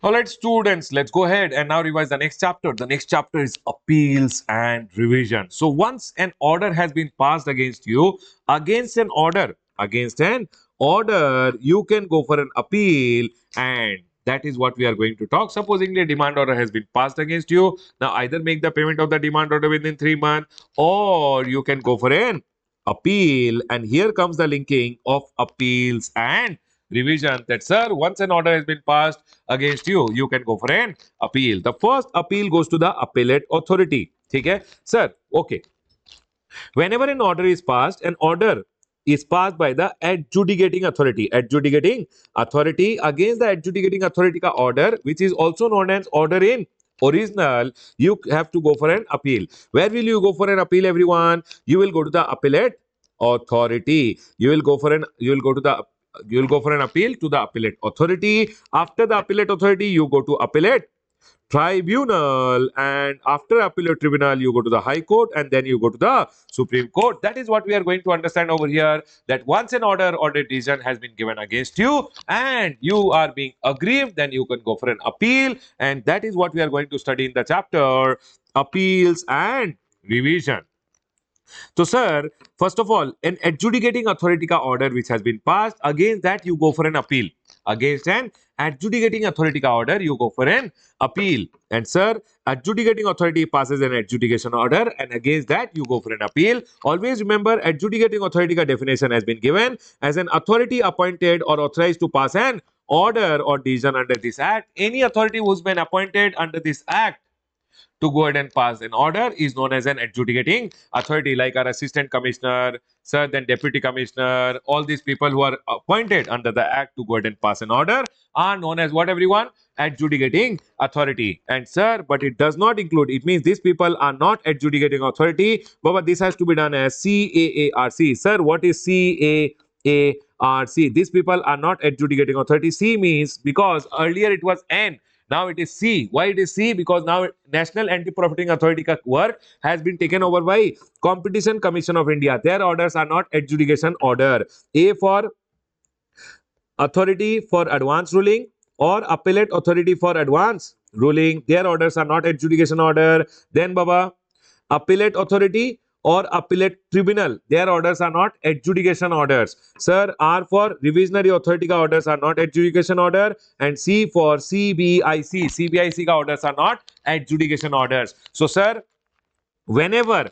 Alright, students, let's go ahead and now revise the next chapter. The next chapter is appeals and revision. So once an order has been passed against you, against an order, you can go for an appeal, and that is what we are going to talk. Supposingly a demand order has been passed against you. Now either make the payment of the demand order within 3 months, or you can go for an appeal. And here comes the linking of appeals and revision, that sir, once an order has been passed against you, you can go for an appeal. The first appeal goes to the appellate authority. Okay, sir. Okay, whenever an order is passed, an order is passed by the adjudicating authority. Adjudicating authority against the adjudicating authority ka order, which is also known as order in original, you have to go for an appeal. Where will you go for an appeal, everyone? You will go to the appellate authority. You will go for an appeal to the appellate authority. After the appellate authority, you go to appellate tribunal, and after appellate tribunal you go to the high court, and then you go to the supreme court. That is what we are going to understand over here, that once an order or decision has been given against you and you are being aggrieved, then you can go for an appeal, and that is what we are going to study in the chapter appeals and revision. So, sir, first of all, an adjudicating authority ka order which has been passed, against that you go for an appeal. Against an adjudicating authority ka order, you go for an appeal. And sir, adjudicating authority passes an adjudication order, and against that you go for an appeal. Always remember, adjudicating authority ka definition has been given as an authority appointed or authorized to pass an order or decision under this act. Any authority who's been appointed under this act to go ahead and pass an order is known as an adjudicating authority, like our assistant commissioner, sir, then deputy commissioner. All these people who are appointed under the act to go ahead and pass an order are known as what, everyone? Adjudicating authority. And sir, but it does not include, it means these people are not adjudicating authority, but this has to be done as CAARC. Sir, what is CAARC? These people are not adjudicating authority. C means, because earlier it was N, now it is C. Why it is C? Because now National Anti-Profiting Authority ka work has been taken over by Competition Commission of India. Their orders are not adjudication order. A for authority for advance ruling or appellate authority for advance ruling. Their orders are not adjudication order. Then Baba, appellate authority or appellate tribunal, their orders are not adjudication orders. Sir, R for revisionary authority ka orders are not adjudication order, and C for CBIC ka orders are not adjudication orders. So sir, whenever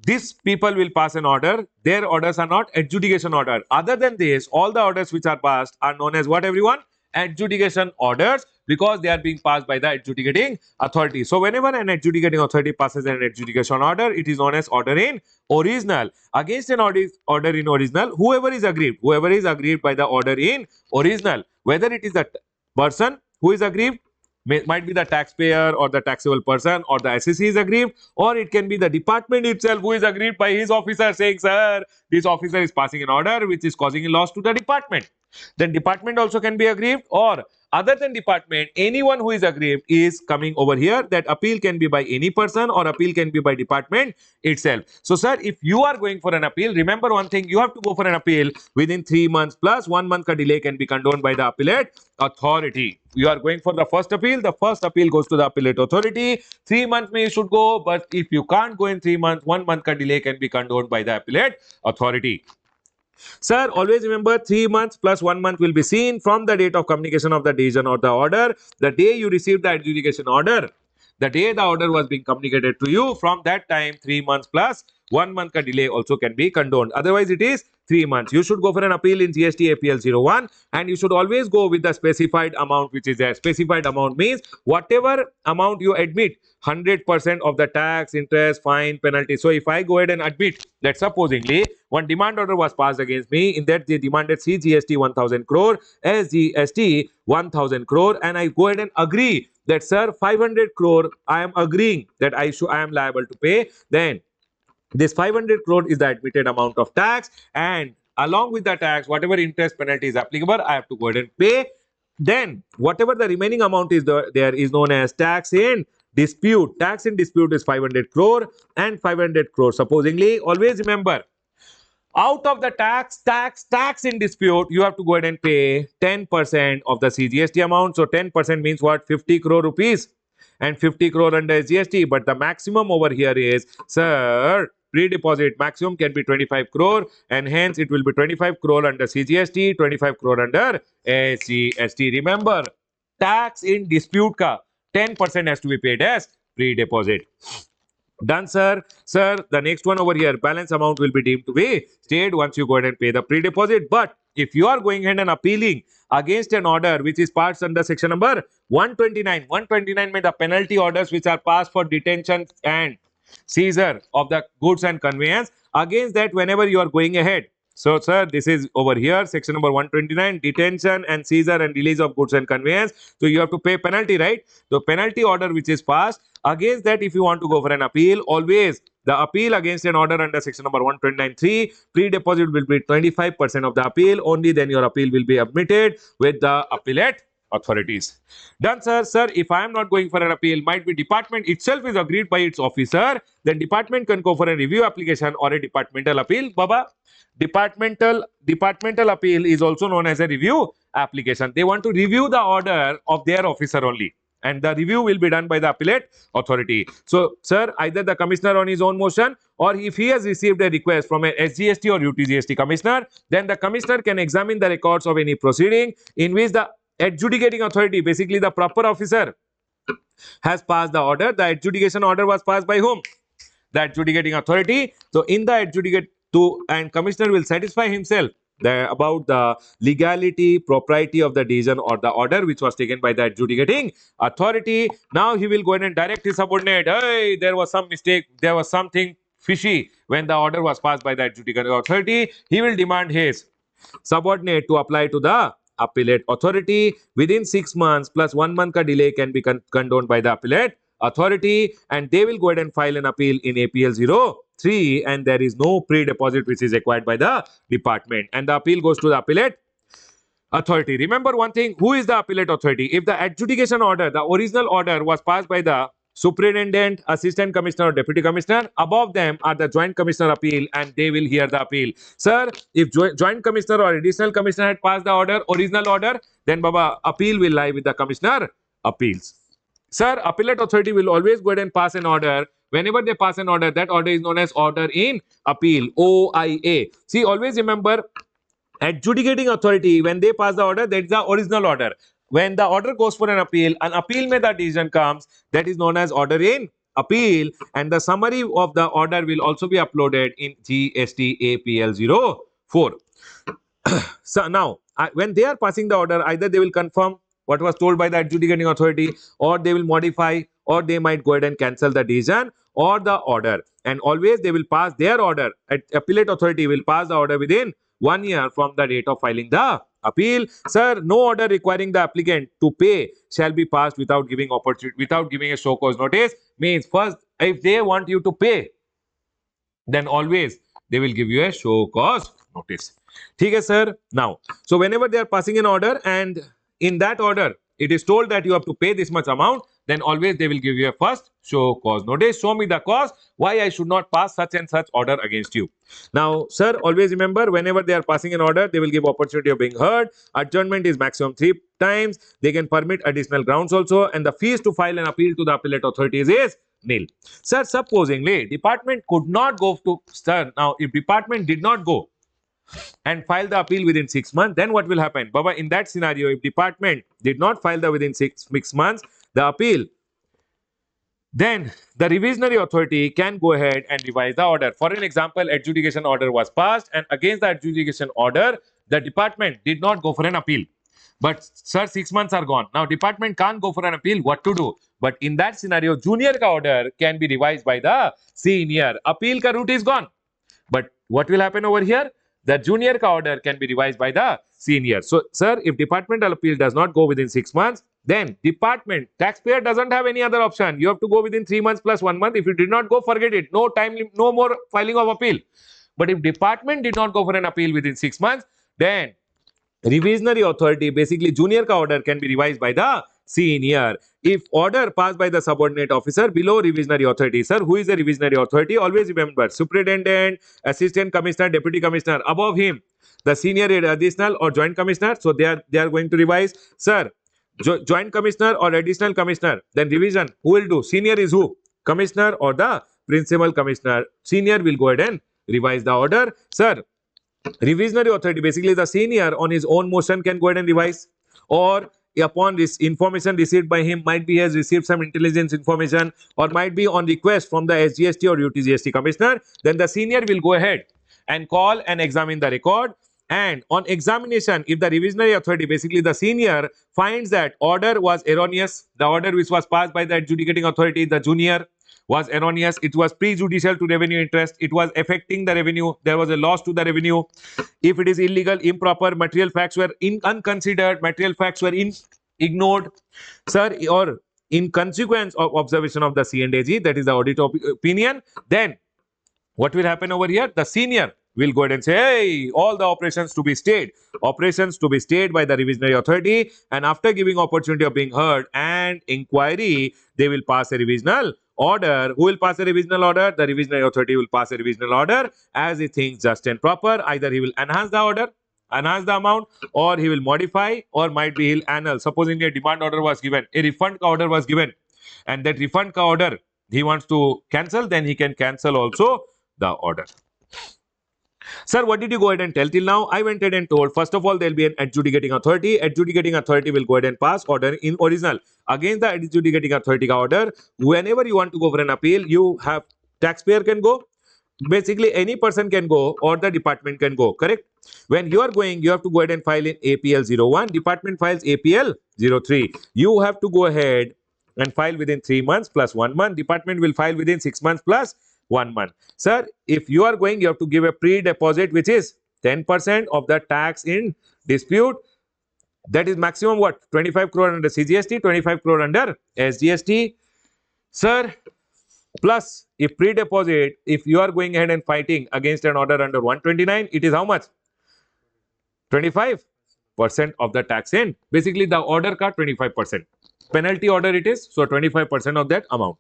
these people will pass an order, their orders are not adjudication order. Other than this, all the orders which are passed are known as what, everyone? Adjudication orders, because they are being passed by the adjudicating authority. So whenever an adjudicating authority passes an adjudication order, it is known as order in original. Against an order in original, whoever is aggrieved by the order in original, whether it is the person who is aggrieved, might be the taxpayer or the taxable person, or the assessee is aggrieved, or it can be the department itself who is aggrieved by his officer saying, sir, this officer is passing an order which is causing a loss to the department. Then department also can be aggrieved, or other than department, anyone who is aggrieved is coming over here. That appeal can be by any person or appeal can be by department itself. So sir, if you are going for an appeal, remember one thing, you have to go for an appeal within 3 months plus 1 month ka delay can be condoned by the appellate authority. You are going for the first appeal goes to the appellate authority. 3 months may you should go, but if you can't go in 3 months, 1 month ka delay can be condoned by the appellate authority. Sir, always remember 3 months plus 1 month will be seen from the date of communication of the decision or the order. The day you received the adjudication order, the day the order was being communicated to you, from that time 3 months plus 1 month ka delay also can be condoned. Otherwise, it is 3 months. You should go for an appeal in GST APL 01, and you should always go with the specified amount which is there. Specified amount means whatever amount you admit, 100% of the tax, interest, fine, penalty. So if I go ahead and admit that supposingly one demand order was passed against me, in that they demanded CGST 1000 crore, SGST 1000 crore, and I go ahead and agree that sir, 500 crore I am agreeing that I am liable to pay, then this 500 crore is the admitted amount of tax, and along with the tax, whatever interest penalty is applicable, I have to go ahead and pay. Then whatever the remaining amount is there is known as tax in dispute. Tax in dispute is 500 crore and 500 crore. Supposingly, always remember, Out of the tax in dispute, you have to go ahead and pay 10% of the CGST amount. So 10% means what? 50 crore rupees, and 50 crore under GST. But the maximum over here is, sir, pre-deposit maximum can be 25 crore, and hence it will be 25 crore under CGST, 25 crore under SGST. Remember, tax in dispute ka 10% has to be paid as pre-deposit. Done, sir. Sir, the next one over here, balance amount will be deemed to be stayed once you go ahead and pay the pre-deposit. But if you are going ahead and appealing against an order which is passed under section number 129, 129 means the penalty orders which are passed for detention and seizure of the goods and conveyance. Against that, whenever you are going ahead, so, sir, this is over here, section number 129, detention and seizure and release of goods and conveyance. So, you have to pay penalty, right? The penalty order which is passed, against that, if you want to go for an appeal, always the appeal against an order under section number 129(3), pre-deposit will be 25% of the appeal. Only then your appeal will be admitted with the appellate authorities. Done, sir. Sir, if I am not going for an appeal, might be department itself is agreed by its officer, then department can go for a review application or a departmental appeal. Baba, departmental appeal is also known as a review application. They want to review the order of their officer only, and the review will be done by the appellate authority. So, sir, either the commissioner on his own motion, or if he has received a request from a SGST or UTGST commissioner, then the commissioner can examine the records of any proceeding in which the adjudicating authority, basically the proper officer, has passed the order. The adjudication order was passed by whom? The adjudicating authority. So, in the adjudicate to, and commissioner will satisfy himself about the legality, propriety of the decision or the order which was taken by the adjudicating authority. Now he will go ahead and direct his subordinate. Hey, there was some mistake. There was something fishy when the order was passed by the adjudicating authority. He will demand his subordinate to apply to the appellate authority. Within 6 months plus 1 month ka delay can be condoned by the appellate authority, and they will go ahead and file an appeal in APL 03, and there is no pre-deposit which is required by the department, and the appeal goes to the appellate authority. Remember one thing, who is the appellate authority? If the adjudication order, the original order, was passed by the superintendent, assistant commissioner or deputy commissioner, above them are the joint commissioner appeal, and they will hear the appeal. Sir, if joint commissioner or additional commissioner had passed the order, original order, then Baba, appeal will lie with the commissioner appeals. Sir, appellate authority will always go ahead and pass an order. Whenever they pass an order, that order is known as order in appeal, OIA. See, always remember, adjudicating authority, when they pass the order, that is the original order. When the order goes for an appeal mein the decision comes, that is known as order in appeal, and the summary of the order will also be uploaded in GST APL 04. So now, when they are passing the order, either they will confirm what was told by the adjudicating authority, or they will modify, or they might go ahead and cancel the decision or the order. And always they will pass their order. Appellate authority will pass the order within 1 year from the date of filing the appeal. Sir, no order requiring the applicant to pay shall be passed without giving a show cause notice. Means first, if they want you to pay, then always they will give you a show cause notice. Okay, sir. Now, so whenever they are passing an order, and in that order it is told that you have to pay this much amount, then always they will give you a first show cause notice. Show me the cause why I should not pass such and such order against you. Now, sir, always remember, whenever they are passing an order, they will give opportunity of being heard. Adjournment is maximum 3 times. They can permit additional grounds also, and the fees to file an appeal to the appellate authorities is nil. Sir, supposingly department could not go to, sir, now if department did not go and file the appeal within 6 months, then what will happen? Baba, in that scenario, if department did not file the within 6 months the appeal, then the revisionary authority can go ahead and revise the order. For an example, adjudication order was passed, and against the adjudication order, the department did not go for an appeal. But sir, 6 months are gone. Now department can't go for an appeal. What to do? But in that scenario, junior ka order can be revised by the senior. Appeal ka route is gone. But what will happen over here? The junior ka order can be revised by the senior. So, sir, if departmental appeal does not go within 6 months, then department, taxpayer doesn't have any other option. You have to go within 3 months plus 1 month. If you did not go, forget it. No time, no more filing of appeal. But if department did not go for an appeal within 6 months, then revisionary authority, basically junior ka order, can be revised by the senior. If order passed by the subordinate officer below revisionary authority, sir, who is the revisionary authority? Always remember, superintendent, assistant commissioner, deputy commissioner. Above him, the senior additional or joint commissioner. So they are going to revise, sir. Joint commissioner or additional commissioner. Then revision. Who will do? Senior is who? Commissioner or the principal commissioner. Senior will go ahead and revise the order, sir. Revisionary authority, basically the senior on his own motion can go ahead and revise, or upon this information received by him, might be he has received some intelligence information, or might be on request from the SGST or UTGST commissioner, then the senior will go ahead and call and examine the record. And on examination, if the revisionary authority, basically the senior, finds that order was erroneous, the order which was passed by the adjudicating authority, the junior, was erroneous, it was prejudicial to revenue interest, it was affecting the revenue, there was a loss to the revenue. If it is illegal, improper, material facts were unconsidered, material facts were ignored, sir, or in consequence of observation of the C&AG, that is the audit opinion, then what will happen over here? The senior will go ahead and say, hey, all the operations to be stayed by the revisionary authority, and after giving opportunity of being heard and inquiry, they will pass a revisional order. Who will pass a revisional order? The revisionary authority will pass a revisional order as he thinks just and proper. Either he will enhance the order, enhance the amount, or he will modify, or might be he'll annul. Supposing a demand order was given, a refund order was given, and that refund order he wants to cancel, then he can cancel also the order. Sir, what did you go ahead and tell till now? I went ahead and told, first of all, there will be an adjudicating authority. Adjudicating authority will go ahead and pass order in original against the adjudicating authority order. Whenever you want to go for an appeal, you have taxpayer can go. Basically, any person can go or the department can go, correct? When you are going, you have to go ahead and file in APL 01. Department files APL 03. You have to go ahead and file within 3 months plus 1 month. Department will file within 6 months plus 1 month. Sir, if you are going, you have to give a pre-deposit which is 10% of the tax in dispute. That is maximum what? 25 crore under CGST, 25 crore under SGST. Sir, plus if pre-deposit, if you are going ahead and fighting against an order under 129, it is how much? 25% of the tax in. Basically, the order ka 25%. Penalty order it is, so 25% of that amount.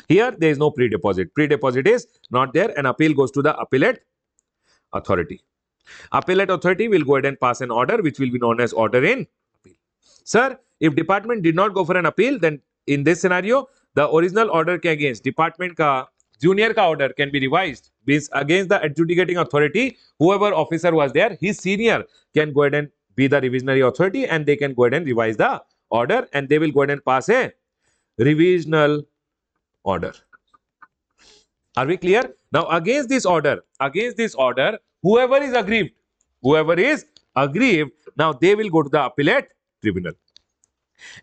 Here, there is no pre-deposit. Pre-deposit is not there, and appeal goes to the appellate authority. Appellate authority will go ahead and pass an order which will be known as order in appeal. Sir, if department did not go for an appeal, then in this scenario, the original order ke against department ka junior ka order can be revised. Means against the adjudicating authority, whoever officer was there, his senior can go ahead and be the revisionary authority, and they can go ahead and revise the order, and they will go ahead and pass a revisional order. Are we clear? Now, against this order, whoever is aggrieved, now they will go to the appellate tribunal.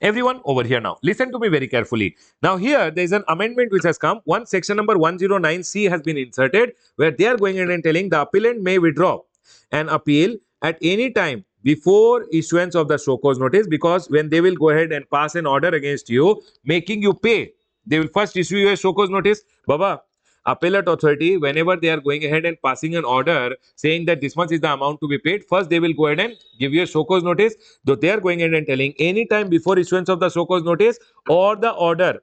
Everyone over here now, listen to me very carefully. Now here, there is an amendment which has come. One section number 109C has been inserted, where they are going in and telling the appellant may withdraw an appeal at any time before issuance of the show cause notice, because when they will go ahead and pass an order against you, making you pay, they will first issue you a show cause notice. Baba, appellate authority, whenever they are going ahead and passing an order saying that this much is the amount to be paid, first they will go ahead and give you a show cause notice. Though they are going ahead and telling any time before issuance of the show cause notice or the order,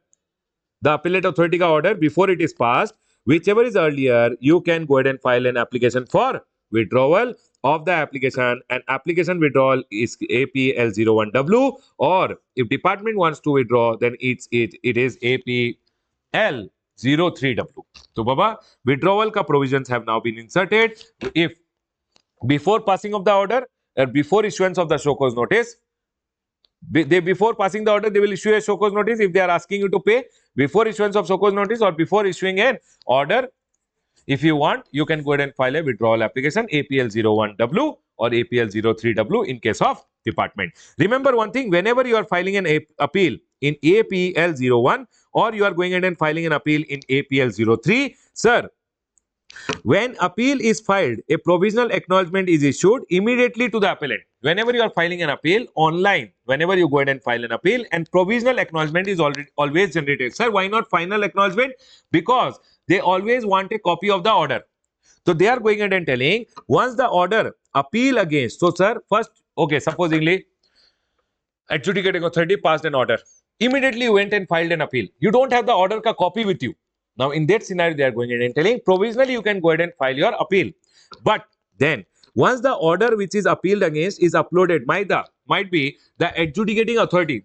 the appellate authority ka order before it is passed, whichever is earlier, you can go ahead and file an application for withdrawal of the application, and application withdrawal is APL01W, or if department wants to withdraw, then it is APL03W. So Baba, withdrawal ka provisions have now been inserted. If before passing of the order or before issuance of the show cause notice, before passing the order, they will issue a show cause notice if they are asking you to pay. Before issuance of show cause notice or before issuing an order, if you want, you can go ahead and file a withdrawal application APL01W or APL03W in case of department. Remember one thing, whenever you are filing an appeal in APL01 or you are going ahead and filing an appeal in APL03, sir, when appeal is filed, a provisional acknowledgement is issued immediately to the appellant. Whenever you are filing an appeal online, whenever you go ahead and file an appeal, and provisional acknowledgement is always generated. Sir, why not final acknowledgement? Because they always want a copy of the order. So they are going ahead and telling, once the order appeal against, so sir, first, okay, supposingly, adjudicating authority passed an order. Immediately you went and filed an appeal. You don't have the order ka copy with you. Now in that scenario, they are going ahead and telling provisionally you can go ahead and file your appeal. But then once the order which is appealed against is uploaded, might be the adjudicating authority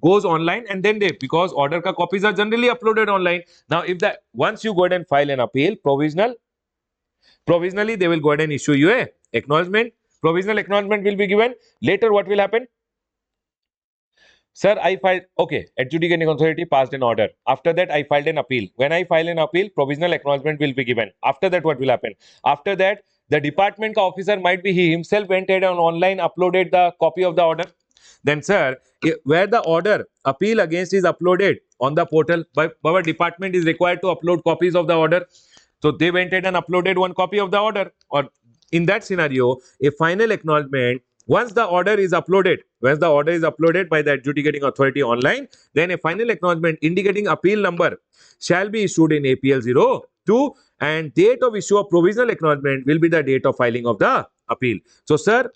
goes online, and then they, because order ka copies are generally uploaded online. Now if the once you go ahead and file an appeal provisionally they will go ahead and issue you a acknowledgement. Provisional acknowledgement will be given. Later what will happen? Sir, I filed, okay, adjudicating authority passed an order. After that, I filed an appeal. When I file an appeal, provisional acknowledgement will be given. After that, what will happen? After that, the department officer might be he himself went ahead and online uploaded the copy of the order. Then, sir, where the order appeal against is uploaded on the portal, but our department is required to upload copies of the order. So they went ahead and uploaded one copy of the order. Or in that scenario, a final acknowledgement, once the order is uploaded by the adjudicating authority online, then a final acknowledgement indicating appeal number shall be issued in APL 02, and date of issue of provisional acknowledgement will be the date of filing of the appeal. So, sir,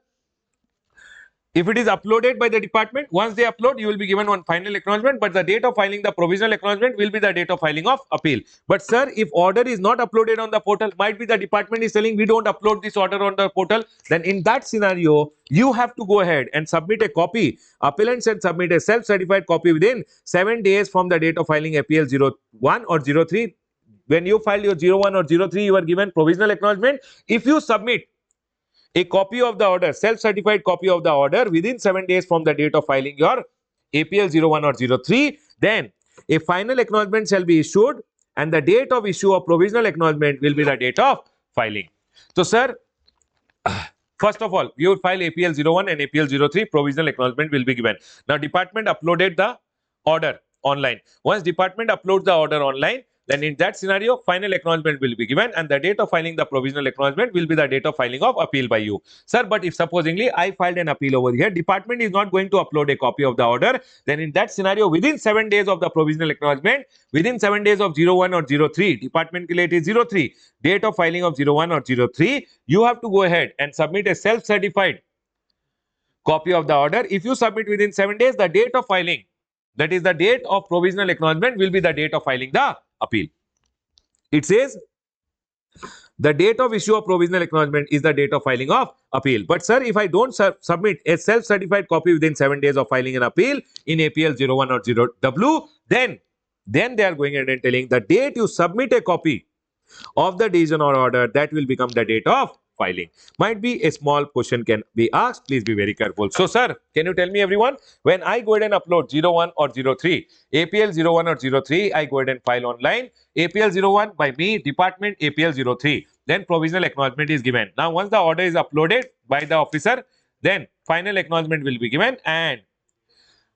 if it is uploaded by the department, once they upload, you will be given one final acknowledgement, but the date of filing the provisional acknowledgement will be the date of filing of appeal. But sir, if order is not uploaded on the portal, might be the department is telling we don't upload this order on the portal, then in that scenario, you have to go ahead and submit a copy. Appellant should submit a self-certified copy within 7 days from the date of filing APL 01 or 03. When you file your 01 or 03, you are given provisional acknowledgement. If you submit a copy of the order, self-certified copy of the order within 7 days from the date of filing your APL 01 or 03, then a final acknowledgement shall be issued, and the date of issue of provisional acknowledgement will be the date of filing. So, sir, first of all, you will file APL 01 and APL 03, provisional acknowledgement will be given. Now, department uploaded the order online. Once department uploads the order online, then in that scenario, final acknowledgement will be given, and the date of filing the provisional acknowledgement will be the date of filing of appeal by you. Sir, but if supposingly I filed an appeal over here, department is not going to upload a copy of the order, then in that scenario, within 7 days of the provisional acknowledgement, within 7 days of 01 or 03, department ke liye it is 03, date of filing of 01 or 03, you have to go ahead and submit a self-certified copy of the order. If you submit within 7 days, the date of filing, that is the date of provisional acknowledgement, will be the date of filing the appeal. It says the date of issue of provisional acknowledgement is the date of filing of appeal. But sir, if I don't submit a self-certified copy within 7 days of filing an appeal in APL 01 or 0W, then they are going ahead and telling the date you submit a copy of the decision or order, that will become the date of filing. Might be a small question can be asked. Please be very careful. So, sir, can you tell me, everyone, when I go ahead and upload 01 or 03, APL 01 or 03, I go ahead and file online. APL 01 by me, department APL 03. Then provisional acknowledgement is given. Now, once the order is uploaded by the officer, then final acknowledgement will be given, and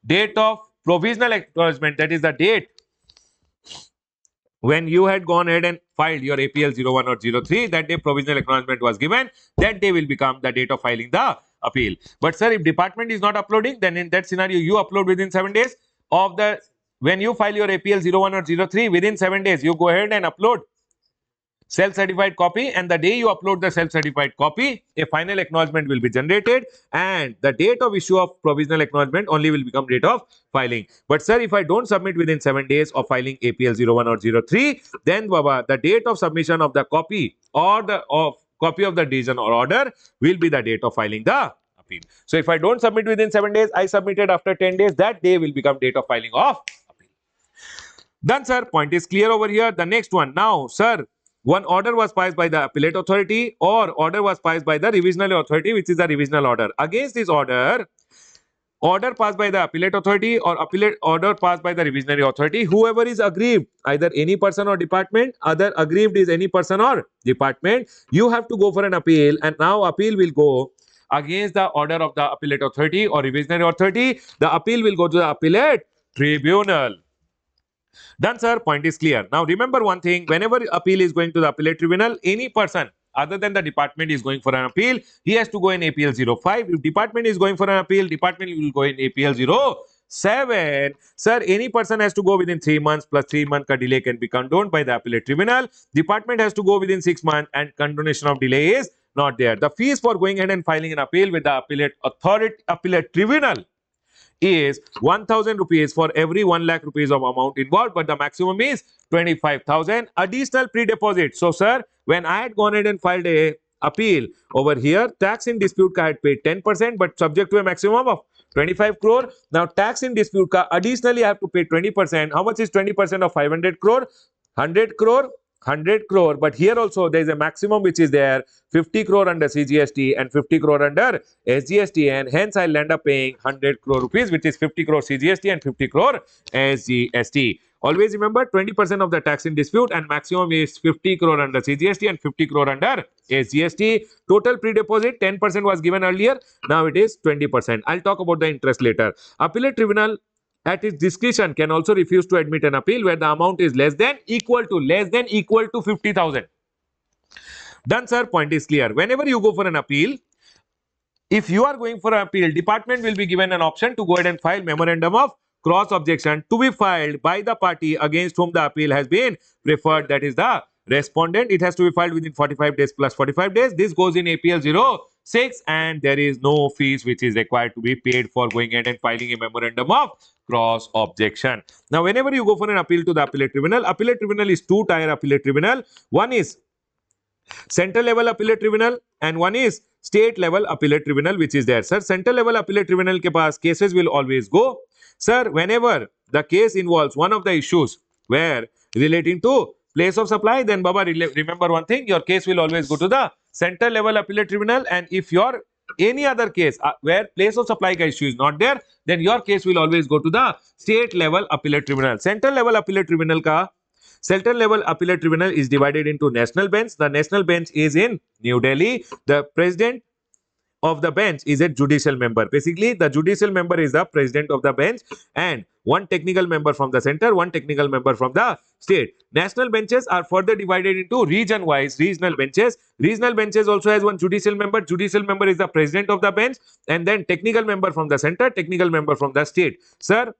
date of provisional acknowledgement, that is the date when you had gone ahead and filed your APL 01 or 03, that day provisional acknowledgement was given, that day will become the date of filing the appeal. But sir, if department is not uploading, then in that scenario, you upload within 7 days of the, when you file your APL 01 or 03, within 7 days, you go ahead and upload self-certified copy, and the day you upload the self-certified copy, a final acknowledgement will be generated, and the date of issue of provisional acknowledgement only will become date of filing. But sir, if I don't submit within 7 days of filing APL 01 or 03, then Baba, the date of submission of the copy or the copy of the decision or order will be the date of filing the appeal. So if I don't submit within 7 days, I submitted after 10 days, that day will become date of filing of appeal. Done, sir. Point is clear over here. The next one. Now, sir, one order was passed by the appellate authority or order was passed by the revisional authority, which is the revisional order. Against this order passed by the appellate authority or appellate order passed by the revisionary authority, whoever is aggrieved, either any person or department, other aggrieved is any person or department, you have to go for an appeal, and now appeal will go against the order of the appellate authority or revisionary authority. The appeal will go to the appellate tribunal. Done, sir. Point is clear. Now, remember one thing. Whenever appeal is going to the appellate tribunal, any person other than the department is going for an appeal, he has to go in APL 05. If department is going for an appeal, department will go in APL 07. Sir, any person has to go within 3 months plus 3 month ka delay can be condoned by the appellate tribunal. Department has to go within 6 months and condonation of delay is not there. The fees for going ahead and filing an appeal with the appellate tribunal is 1000 rupees for every 1 lakh rupees of amount involved, but the maximum is 25,000 additional pre-deposit. So sir, when I had gone ahead and filed a appeal over here, tax in dispute ka I had paid 10%, but subject to a maximum of 25 crore. Now tax in dispute ka additionally I have to pay 20%. How much is 20% of 500 crore? 100 crore. 100 crore, but here also there is a maximum which is there, 50 crore under CGST and 50 crore under SGST, and hence I'll end up paying 100 crore rupees, which is 50 crore CGST and 50 crore SGST. Always remember 20% of the tax in dispute and maximum is 50 crore under CGST and 50 crore under SGST. Total pre-deposit 10% was given earlier, now it is 20%. I'll talk about the interest later. Appellate tribunal at its discretion can also refuse to admit an appeal where the amount is less than equal to 50,000. Done, sir. Point is clear. Whenever you go for an appeal, if you are going for an appeal, department will be given an option to go ahead and file memorandum of cross objection to be filed by the party against whom the appeal has been preferred, that is the respondent. It has to be filed within 45 days plus 45 days. This goes in APL 06 and there is no fees which is required to be paid for going ahead and filing a memorandum of cross objection. Now, whenever you go for an appeal to the appellate tribunal is two-tier appellate tribunal. One is central level appellate tribunal and one is state level appellate tribunal which is there. Sir, central level appellate tribunal ke paas cases will always go. Sir, whenever the case involves one of the issues where relating to place of supply, then Baba, remember one thing, your case will always go to the central level appellate tribunal, and if your any other case where place of supply ka issue is not there, then your case will always go to the state level appellate tribunal. Central level appellate tribunal is divided into national bench. The national bench is in New Delhi. The president of the bench is a judicial member. Basically, the judicial member is the president of the bench, and one technical member from the center, one technical member from the state. National benches are further divided into region-wise regional benches. Regional benches also has one judicial member. Judicial member is the president of the bench, and then technical member from the center, technical member from the state. Sir,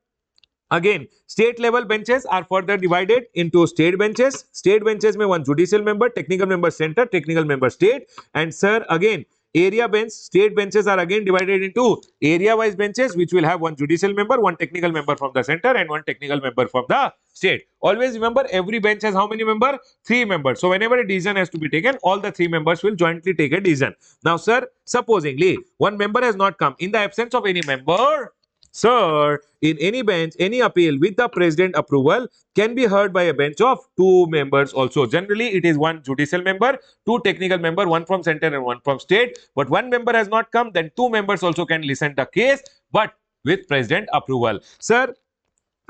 again, state level benches are further divided into state benches. State benches mein one judicial member, technical member center, technical member state. And sir, again, area bench, state benches are again divided into area wise benches which will have one judicial member, one technical member from the center and one technical member from the state. Always remember, every bench has how many members? 3 members. So whenever a decision has to be taken, all the 3 members will jointly take a decision. Now sir, supposingly one member has not come, in the absence of any member, sir, in any bench, any appeal with the president approval can be heard by a bench of 2 members also. Generally, it is 1 judicial member, 2 technical member, 1 from center and 1 from state. But 1 member has not come, then 2 members also can listen the case, but with president approval. Sir,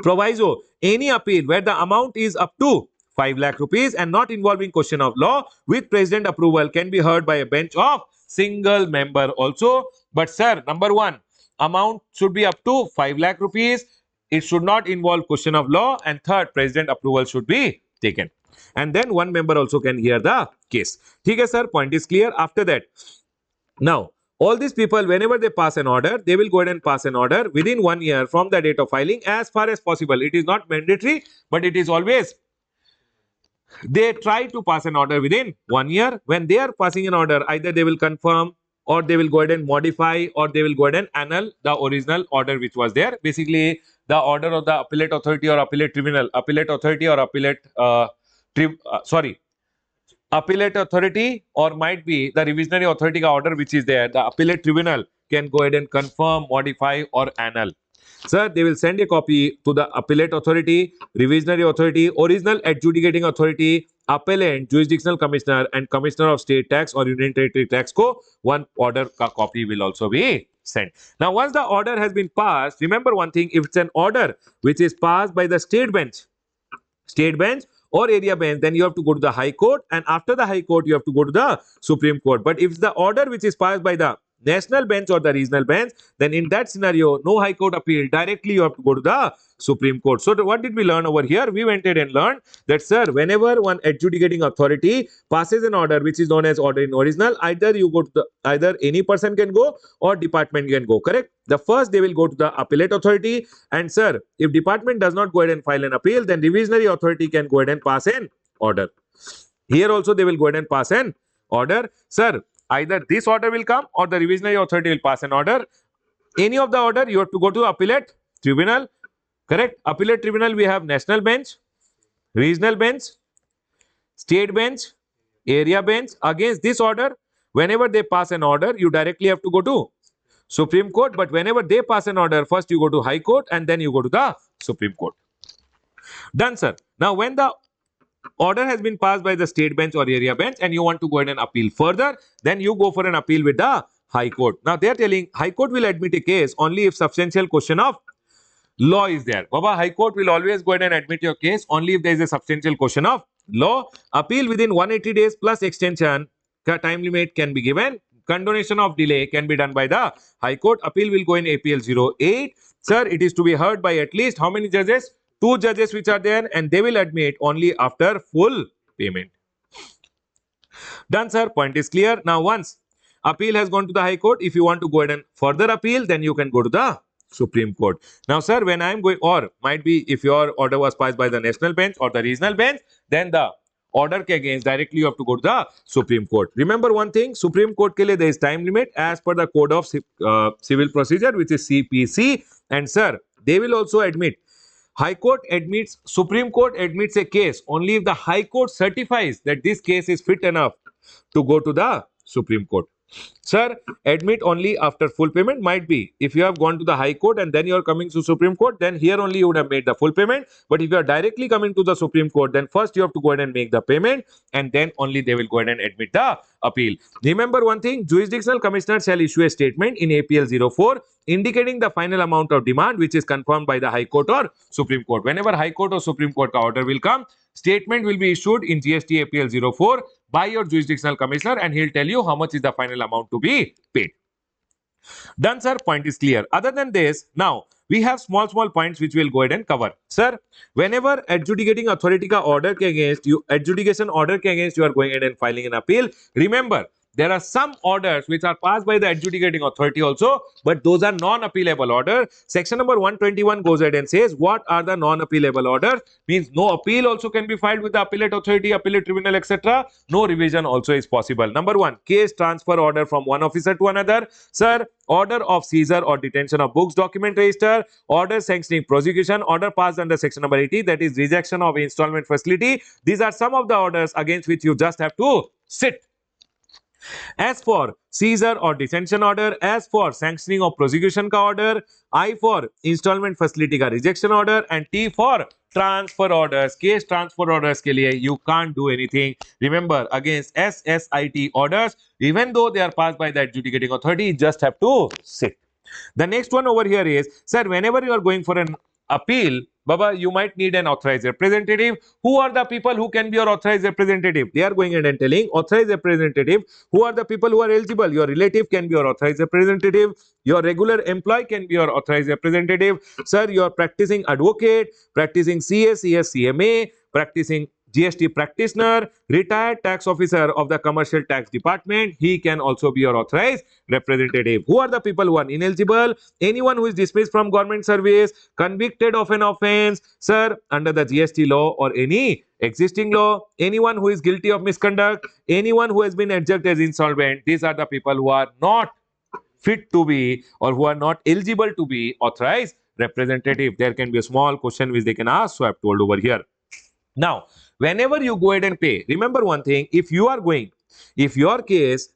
proviso, any appeal where the amount is up to 5 lakh rupees and not involving question of law with president approval can be heard by a bench of single member also. But sir, number 1, amount should be up to 5 lakh rupees. It should not involve question of law, and third, president approval should be taken. And then 1 member also can hear the case. Okay, sir, point is clear. After that, now all these people, whenever they pass an order, they will go ahead and pass an order within 1 year from the date of filing as far as possible. It is not mandatory, but it is always they try to pass an order within 1 year. When they are passing an order, either they will confirm or they will go ahead and modify or they will go ahead and annul the original order which was there. Basically, the order of the appellate authority or appellate tribunal, appellate authority or appellate or might be the revisionary authority order which is there. The appellate tribunal can go ahead and confirm, modify or annul. Sir, they will send a copy to the appellate authority, revisionary authority, original adjudicating authority, appellant, jurisdictional commissioner and commissioner of state tax or union territory tax ko one order ka copy will also be sent. Now, once the order has been passed, remember one thing, if it's an order which is passed by the state bench or area bench, then you have to go to the High Court, and after the High Court, you have to go to the Supreme Court. But if the order which is passed by the national bench or the regional bench, then in that scenario, no High Court appeal. Directly you have to go to the Supreme Court. So what did we learn over here? We went ahead and learned that, sir, whenever one adjudicating authority passes an order which is known as order in original, either you go to the, either any person can go or department can go, correct? The first they will go to the appellate authority, and sir, if department does not go ahead and file an appeal, then revisionary authority can go ahead and pass an order. Here also they will go ahead and pass an order. Sir, either this order will come or the revisionary authority will pass an order. Any of the order, you have to go to appellate tribunal. Correct? Appellate tribunal, we have national bench, regional bench, state bench, area bench. Against this order, whenever they pass an order, you directly have to go to Supreme Court. But whenever they pass an order, first you go to High Court and then you go to the Supreme Court. Done, sir. Now, when the order has been passed by the state bench or area bench and you want to go ahead and appeal further, then you go for an appeal with the High Court. Now, they are telling High Court will admit a case only if substantial question of law is there. Baba, High Court will always go ahead and admit your case only if there is a substantial question of law. Appeal within 180 days plus extension time limit can be given. Condonation of delay can be done by the High Court. Appeal will go in APL 08. Sir, it is to be heard by at least how many judges? 2 judges which are there, and they will admit only after full payment. Done, sir. Point is clear. Now, once appeal has gone to the High Court, if you want to go ahead and further appeal, then you can go to the Supreme Court. Now, sir, when I am going, or might be if your order was passed by the national bench or the regional bench, then the order ke against directly you have to go to the Supreme Court. Remember one thing, Supreme Court ke liye there is time limit as per the Code of Civil Procedure, which is CPC. And sir, they will also admit, High Court admits, Supreme Court admits a case only if the High Court certifies that this case is fit enough to go to the Supreme Court. Sir, admit only after full payment. Might be if you have gone to the High Court and then you are coming to Supreme Court, then here only you would have made the full payment. But if you are directly coming to the Supreme Court, then first you have to go ahead and make the payment and then only they will go ahead and admit the appeal. Remember one thing, Jurisdictional Commissioner shall issue a statement in APL 04 indicating the final amount of demand which is confirmed by the High Court or Supreme Court. Whenever High Court or Supreme Court order will come, statement will be issued in GST APL 04 by your jurisdictional commissioner and he'll tell you how much is the final amount to be paid. Done, sir. Point is clear. Other than this, now we have small points which we'll go ahead and cover. Sir, whenever adjudicating authority ka order ke against you, adjudication order ke against you are going ahead and filing an appeal, remember there are some orders which are passed by the adjudicating authority also, but those are non-appealable order. Section number 121 goes ahead and says what are the non-appealable orders. Means no appeal also can be filed with the appellate authority, appellate tribunal, etc. No revision also is possible. Number 1, case transfer order from one officer to another. Sir, order of seizure or detention of books, document register, order sanctioning prosecution, order passed under section number 80, that is rejection of installment facility. These are some of the orders against which you just have to sit. As for seizure or detention order, as for sanctioning of prosecution ka order, I for installment facility ka rejection order, and T for transfer orders. Case transfer orders ke liye you can't do anything. Remember, against SSIT orders, even though they are passed by the adjudicating authority, you just have to sit. The next one over here is, sir, whenever you are going for an appeal, Baba, you might need an authorized representative. Who are the people who can be your authorized representative? They are going ahead and telling authorized representative. Who are the people who are eligible? Your relative can be your authorized representative. Your regular employee can be your authorized representative. Sir, you are practicing advocate, practicing CS, CMA, practicing GST practitioner, retired tax officer of the commercial tax department. He can also be your authorized representative. Who are the people who are ineligible? Anyone who is dismissed from government service, convicted of an offense, sir, under the GST law or any existing law, anyone who is guilty of misconduct, anyone who has been adjudged as insolvent. These are the people who are not fit to be or who are not eligible to be authorized representative. There can be a small question which they can ask, so I have told over here. Now, whenever you go ahead and pay, remember one thing, if your case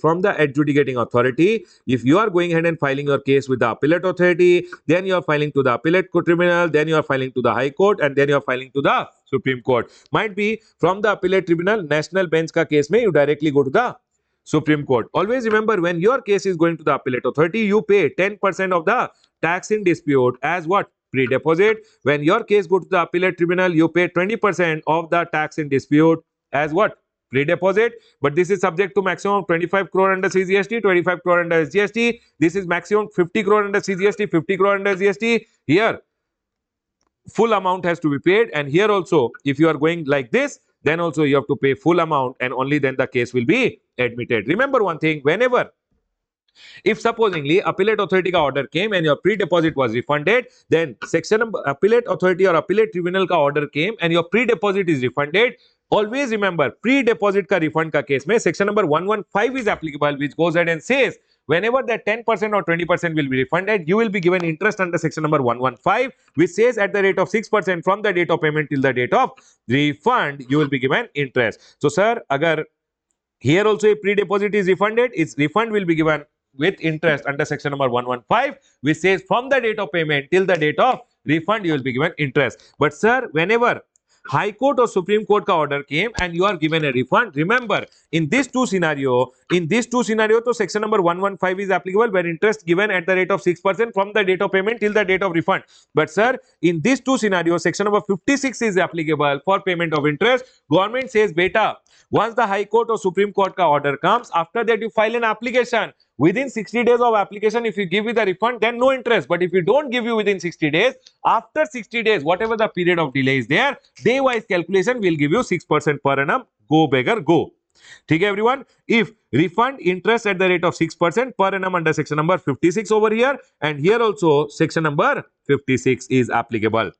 from the adjudicating authority, if you are going ahead and filing your case with the appellate authority, then you are filing to the appellate tribunal, then you are filing to the High Court, and then you are filing to the Supreme Court. Might be from the appellate tribunal, national bench ka case mein you directly go to the Supreme Court. Always remember, when your case is going to the appellate authority, you pay 10% of the tax in dispute as what? Pre-deposit. When your case go to the appellate tribunal, you pay 20% of the tax in dispute as what? Pre-deposit. But this is subject to maximum 25 crore under CGST, 25 crore under SGST. This is maximum 50 crore under CGST, 50 crore under GST. Here, full amount has to be paid. And here also, if you are going like this, then also you have to pay full amount and only then the case will be admitted. Remember one thing, whenever, if supposingly appellate authority ka order came and your pre-deposit was refunded, then section appellate authority or appellate tribunal ka order came and your pre-deposit is refunded, Always remember, pre-deposit का refund का case में section number 115 is applicable, which goes ahead and says whenever that 10% or 20% will be refunded, you will be given interest under section number 115, which says at the rate of 6% from the date of payment till the date of refund, you will be given interest. So, sir, agar here also a pre-deposit is refunded, its refund will be given with interest under section number 115, which says from the date of payment till the date of refund, you will be given interest. But, sir, whenever High Court or Supreme Court ka order came and you are given a refund, remember in these two scenario, to section number 115 is applicable where interest given at the rate of 6% from the date of payment till the date of refund. But sir, in these two scenarios, section number 56 is applicable for payment of interest. Government says, beta, once the High Court or Supreme Court ka order comes, after that you file an application. Within 60 days of application, if you give me the refund, then no interest. But if you don't give you within 60 days, after 60 days, whatever the period of delay is there, day-wise calculation will give you 6% per annum. Go beggar, go. Okay, everyone. If refund interest at the rate of 6% per annum under section number 56 over here, and here also section number 56 is applicable.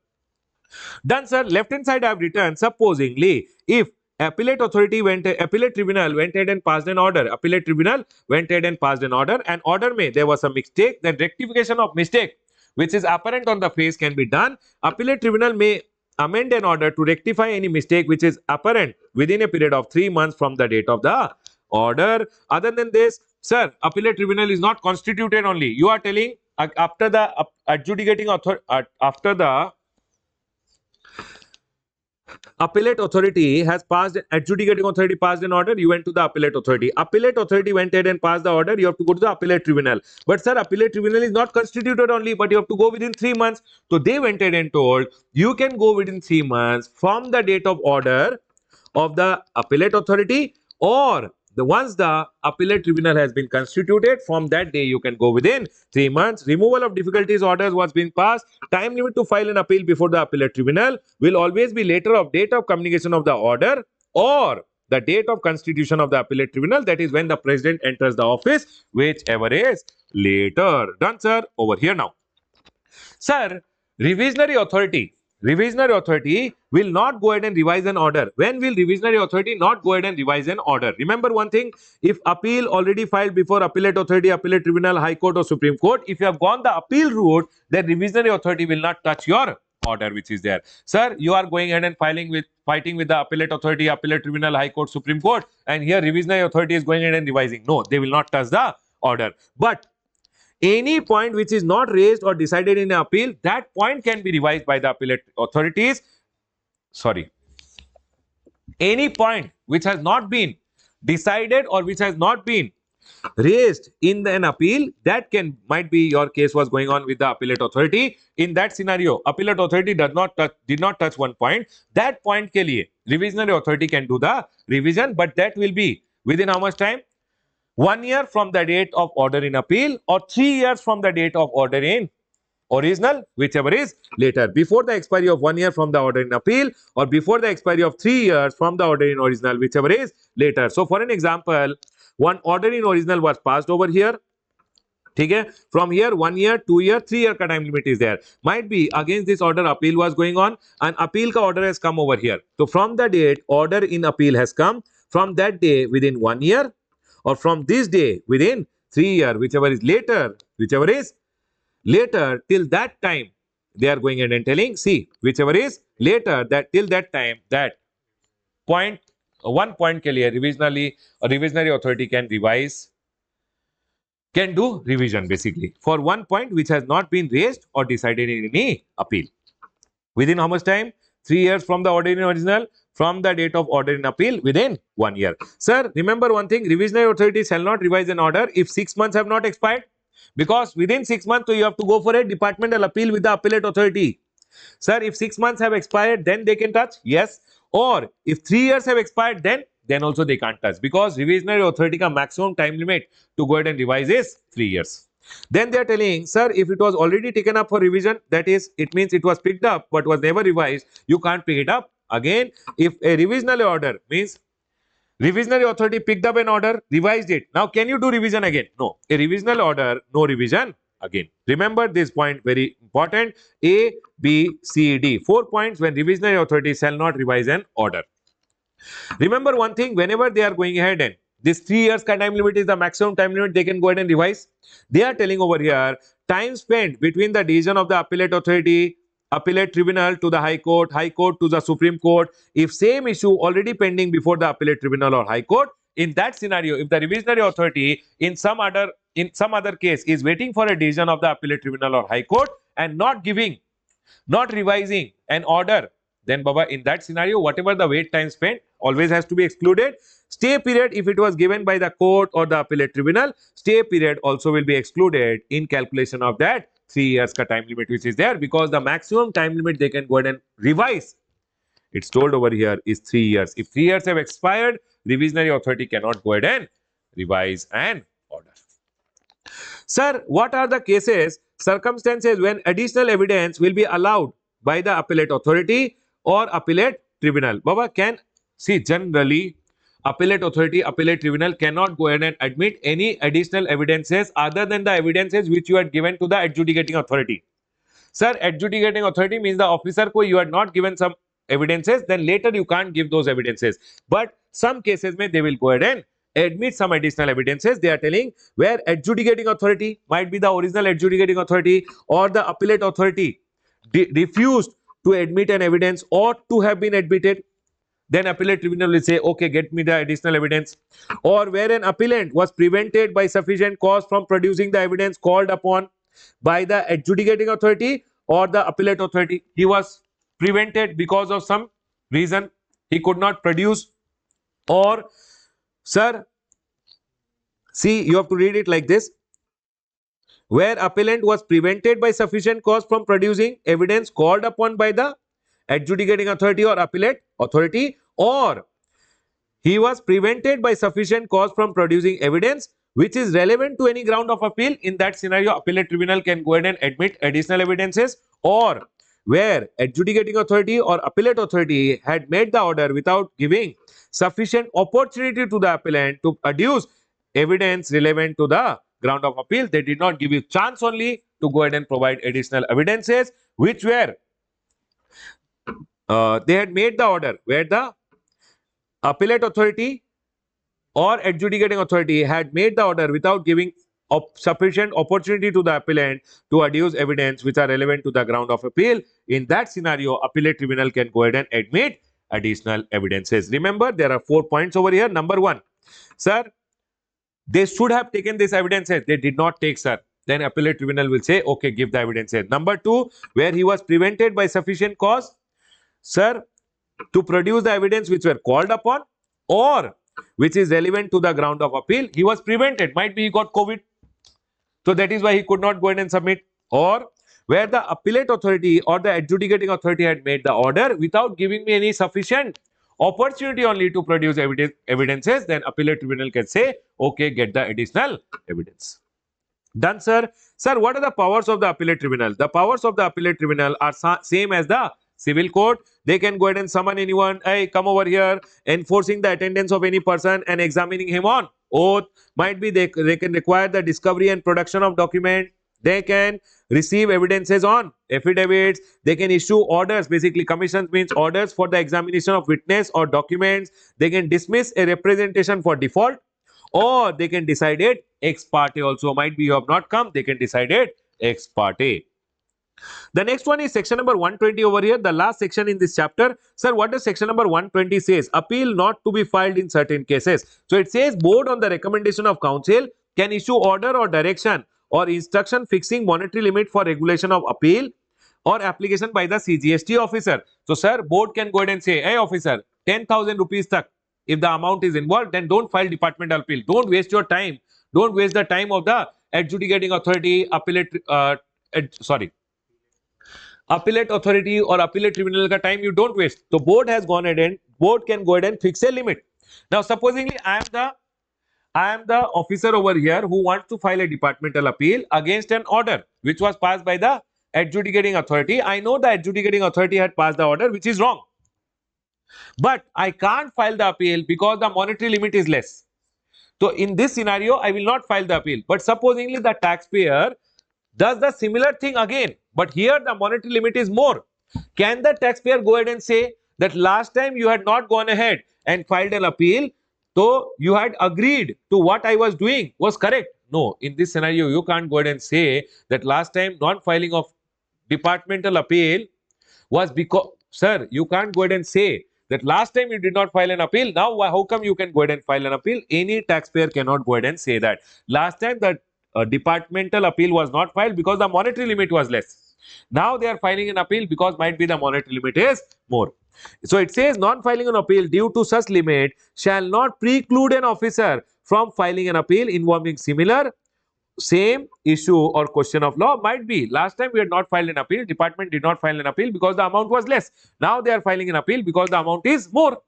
Done, sir. Left hand side I have written supposingly if appellate tribunal went ahead and passed an order. Appellate tribunal went ahead and passed an order, and order may there was a mistake. Then rectification of mistake, which is apparent on the face, can be done. Appellate tribunal may amend an order to rectify any mistake which is apparent within a period of 3 months from the date of the order. Other than this, sir, appellate tribunal is not constituted only. You are telling after the adjudicating after the appellate authority has passed, adjudicating authority passed an order, you went to the appellate authority. Appellate authority went ahead and passed the order, you have to go to the appellate tribunal. But sir, appellate tribunal is not constituted only, but you have to go within 3 months. So they went ahead and told, you can go within 3 months from the date of order of the appellate authority, or once the appellate tribunal has been constituted, from that day you can go within 3 months. Removal of difficulties orders was being passed. Time limit to file an appeal before the appellate tribunal will always be later of date of communication of the order or the date of constitution of the appellate tribunal, that is when the president enters the office, whichever is later. Done, sir. Over here now. Sir, revisionary authority will not go ahead and revise an order. When will revisionary authority not go ahead and revise an order? Remember one thing, if appeal already filed before appellate authority, appellate tribunal, high court or supreme court, if you have gone the appeal route, then revisionary authority will not touch your order which is there. Sir, you are going ahead and fighting with the appellate authority, appellate tribunal, high court, supreme court, and here revisionary authority is going ahead and revising. No, they will not touch the order. But any point which is not raised or decided in an appeal, that point can be revised by the appellate authorities. Sorry. Any point which has not been decided or which has not been raised in an appeal, that might be your case was going on with the appellate authority. In that scenario, appellate authority did not touch one point. That point ke liye revisionary authority can do the revision, but that will be within how much time? 1 year from the date of order in appeal or 3 years from the date of order in original, whichever is later. Before the expiry of 1 year from the order in appeal or before the expiry of 3 years from the order in original, whichever is later. So for an example, one order in original was passed over here. Okay? From here 1 year, 2 year, 3 year ka time limit is there. Might be against this order appeal was going on and appeal ka order has come over here. So from the date order in appeal has come, from that day within 1 year, or from this day within 3 years, whichever is later, till that time, they are going ahead and telling, see, whichever is later, that till that time, that point, 1 point ke liye revisionary authority can do revision basically for 1 point which has not been raised or decided in any appeal. Within how much time? 3 years from the order in original, from the date of order in appeal within 1 year. Sir, remember one thing, revisionary authority shall not revise an order if 6 months have not expired, because within 6 months so you have to go for a departmental appeal with the appellate authority. Sir, if 6 months have expired, then they can touch, yes, or if 3 years have expired, then also they can't touch, because revisionary authority ka maximum time limit to go ahead and revise is 3 years. Then they are telling, sir, if it was already taken up for revision, that is, it means it was picked up but was never revised, you can't pick it up again. If a revisionary order means revisionary authority picked up an order, revised it, now can you do revision again? No. A revisionary order, no revision again. Remember this point, very important. A, B, C, D. 4 points when revisionary authority shall not revise an order. Remember one thing, whenever they are going ahead and this 3 years ka time limit is the maximum time limit, they can go ahead and revise. They are telling over here, time spent between the decision of the appellate authority, appellate tribunal to the high court to the Supreme Court, if same issue already pending before the appellate tribunal or high court, in that scenario, if the revisionary authority in some other case is waiting for a decision of the appellate tribunal or high court and not revising an order, then Baba, in that scenario, whatever the wait time spent always has to be excluded. Stay period, if it was given by the court or the appellate tribunal, stay period also will be excluded in calculation of that 3 years ka time limit which is there, because the maximum time limit they can go ahead and revise, it's told over here, is 3 years. If 3 years have expired, revisionary authority cannot go ahead and revise an order. Sir, what are the cases, circumstances when additional evidence will be allowed by the appellate authority or appellate tribunal? Baba, can see generally appellate authority, appellate tribunal cannot go ahead and admit any additional evidences other than the evidences which you had given to the adjudicating authority. Sir, adjudicating authority means the officer ko you had not given some evidences, then later you can't give those evidences. But some cases may they will go ahead and admit some additional evidences. They are telling where adjudicating authority might be the original adjudicating authority or the appellate authority refused to admit an evidence or to have been admitted, then appellate tribunal will say, okay, get me the additional evidence. Or where an appellant was prevented by sufficient cause from producing the evidence called upon by the adjudicating authority or the appellate authority. He was prevented because of some reason, he could not produce. Or, sir, see, you have to read it like this. Where appellant was prevented by sufficient cause from producing evidence called upon by the adjudicating authority or appellate authority, or he was prevented by sufficient cause from producing evidence which is relevant to any ground of appeal. In that scenario, appellate tribunal can go ahead and admit additional evidences. Or where adjudicating authority or appellate authority had made the order without giving sufficient opportunity to the appellant to adduce evidence relevant to the ground of appeal, they did not give you chance only to go ahead and provide additional evidences which were they had made the order where the appellate authority or adjudicating authority had made the order without giving sufficient opportunity to the appellant to adduce evidence which are relevant to the ground of appeal. In that scenario, appellate tribunal can go ahead and admit additional evidences. Remember, there are 4 points over here. Number 1, sir, they should have taken this evidences. They did not take, sir. Then appellate tribunal will say, okay, give the evidences. Number 2, where he was prevented by sufficient cause, sir, to produce the evidence which were called upon or which is relevant to the ground of appeal, he was prevented. Might be he got COVID, so that is why he could not go ahead and submit. Or where the appellate authority or the adjudicating authority had made the order without giving me any sufficient opportunity only to produce evidences, then appellate tribunal can say, okay, get the additional evidence. Done, sir. Sir, what are the powers of the appellate tribunal? The powers of the appellate tribunal are same as the civil court. They can go ahead and summon anyone, hey, come over here, enforcing the attendance of any person and examining him on oath. Might be they can require the discovery and production of document. They can receive evidences on affidavits. They can issue orders. Basically, commissions means orders for the examination of witness or documents. They can dismiss a representation for default, or they can decide it ex parte also. Might be you have not come, they can decide it ex parte. The next one is section number 120 over here, the last section in this chapter. Sir, what does section number 120 says? Appeal not to be filed in certain cases. So it says board on the recommendation of counsel can issue order or direction or instruction fixing monetary limit for regulation of appeal or application by the CGST officer. So sir, board can go ahead and say, hey officer, 10,000 rupees tak. If the amount is involved, then don't file departmental appeal. Don't waste your time. Don't waste the time of the adjudicating authority, appellate authority or appellate tribunal ka time you don't waste. So board has gone ahead and board can go ahead and fix a limit. Now supposingly I am the officer over here who wants to file a departmental appeal against an order which was passed by the adjudicating authority. I know the adjudicating authority had passed the order which is wrong, but I can't file the appeal because the monetary limit is less. So in this scenario, I will not file the appeal. But supposingly the taxpayer does the similar thing again, but here the monetary limit is more. Can the taxpayer go ahead and say that last time you had not gone ahead and filed an appeal, so you had agreed to what I was doing was correct. No, in this scenario, you can't go ahead and say that last time non-filing of departmental appeal was because, sir, you can't go ahead and say that last time you did not file an appeal. Now, how come you can go ahead and file an appeal? Any taxpayer cannot go ahead and say that. Last time the departmental appeal was not filed because the monetary limit was less. Now they are filing an appeal because might be the monetary limit is more. So it says non-filing an appeal due to such limit shall not preclude an officer from filing an appeal involving similar same issue or question of law. Might be last time we had not filed an appeal, department did not file an appeal because the amount was less. Now they are filing an appeal because the amount is more.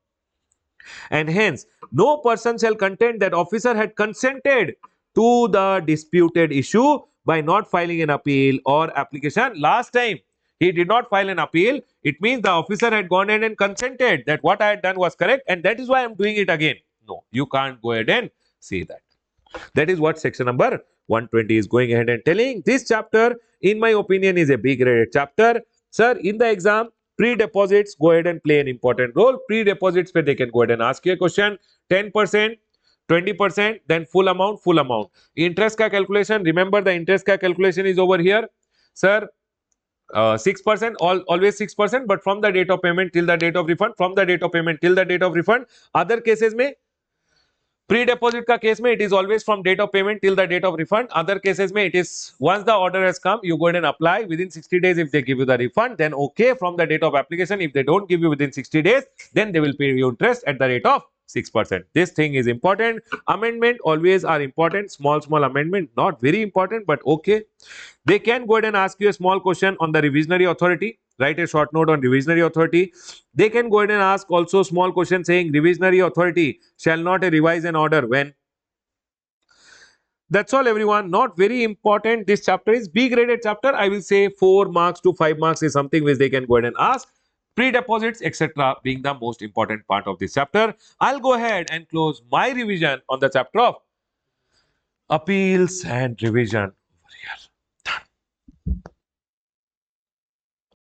And hence, no person shall contend that officer had consented to the disputed issue by not filing an appeal or application. Last time he did not file an appeal, it means the officer had gone in and consented that what I had done was correct and that is why I am doing it again. No, you can't go ahead and say that. That is what section number 120 is going ahead and telling. This chapter, in my opinion, is a big graded chapter. Sir, in the exam, pre-deposits go ahead and play an important role. Pre-deposits where they can go ahead and ask you a question, 10%, 20%, then full amount, full amount. Interest ka calculation, remember the interest ka calculation is over here. Sir, 6%, always 6%, but from the date of payment till the date of refund, from the date of payment till the date of refund. Other cases में pre-deposit का case में it is always from date of payment till the date of refund. Other cases में it is once the order has come, you go ahead and apply within 60 days. If they give you the refund, then okay from the date of application. If they don't give you within 60 days, then they will pay you interest at the rate of 6%. This thing is important. Amendment always are important. Small amendment, not very important, but okay. They can go ahead and ask you a small question on the revisionary authority. Write a short note on revisionary authority. They can go ahead and ask also small question saying revisionary authority shall not revise an order when. That's all everyone. Not very important. This chapter is B graded chapter. I will say 4 marks to 5 marks is something which they can go ahead and ask. Pre-deposits etc. being the most important part of this chapter. I'll go ahead and close my revision on the chapter of appeals and revision over here.